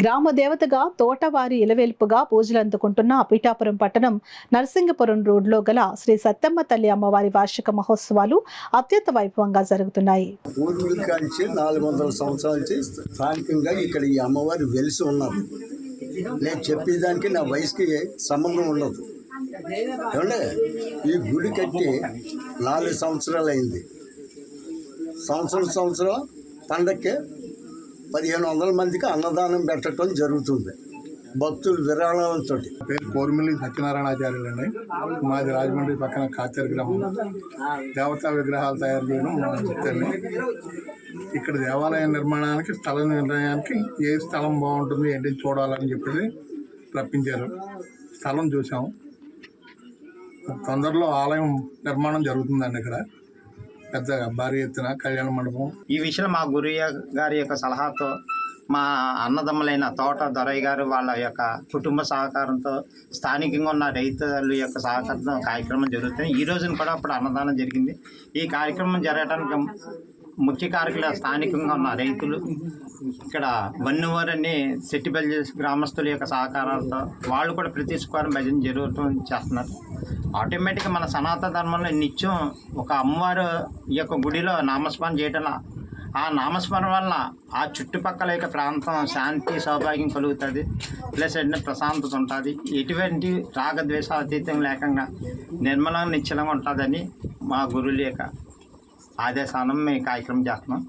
గ్రామ దేవతగా తోటవారి ఇలవేల్పుగా పూజలు అందుకుంటున్న పిఠాపురం పట్టణం నరసింగపురం రోడ్లో గల శ్రీ సత్తమ్మ తల్లి అమ్మవారి వార్షిక మహోత్సవాలు అత్యంత వైభవంగా జరుగుతున్నాయి. పూర్వీకుల నుంచి 400 సంవత్సరాల నుంచి స్థానికంగా ఇక్కడ ఈ అమ్మవారు వెలిసి ఉన్నారు. నేను చెప్పేదానికి నా వయసుకి సంబంధం ఉండదు. ఏమంటే ఈ గుడి కట్టి 4 సంవత్సరాలు అయింది. సంవత్సరం పండక్కి 1500 మందికి అన్నదానం పెట్టడం జరుగుతుంది. భక్తులు విరాళాలతో. పేరు కోరిమిల్లి సత్యనారాయణాచార్యులు అండి. మాది రాజమండ్రి పక్కన కాచేరు గ్రామం. దేవతా విగ్రహాలు తయారు చేయడం మా వృత్తి. ఇక్కడ దేవాలయ నిర్మాణానికి స్థల నిర్ణయానికి ఏ స్థలం బాగుంటుంది ఏంటి చూడాలని చెప్పేసి రప్పించారు. స్థలం చూసాం. తొందరలో ఆలయం నిర్మాణం జరుగుతుందండి. ఇక్కడ పెద్దగా భారీ ఎత్తున కళ్యాణ మండపం. ఈ విషయంలో మా గురయ్య గారి యొక్క సలహాతో మా అన్నదమ్ములైన తోట దొరయ్య గారు వాళ్ళ యొక్క కుటుంబ సహకారంతో స్థానికంగా ఉన్న రైతుల యొక్క సహకారంతో కార్యక్రమం జరుగుతుంది. ఈ రోజున కూడా అప్పుడు అన్నదానం జరిగింది. ఈ కార్యక్రమం జరగడానికి ముఖ్య కారకులు స్థానికంగా ఉన్న రైతులు, ఇక్కడ వన్నువారని సెట్టిబల్లి గ్రామస్తుల యొక్క సహకారాలతో వాళ్ళు కూడా ప్రతి శుక్రవారం భజన జరుగుతూ చేస్తున్నారు. ఆటోమేటిక్గా మన సనాతన ధర్మంలో నిత్యం ఒక అమ్మవారు ఈ యొక్క గుడిలో నామస్మరణ చేయటం, ఆ నామస్మరణ వలన ఆ చుట్టుపక్కల యొక్క ప్రాంతం శాంతి సౌభాగ్యం కలుగుతుంది. ప్లస్ ప్రశాంతత ఉంటుంది. ఎటువంటి రాగద్వేష అతీతం లేకుండా నిర్మలంగా నిశ్చలంగా ఉంటుందని మా గురువుల యొక్క ఆదేశానం మేము కార్యక్రమం చేస్తున్నాం.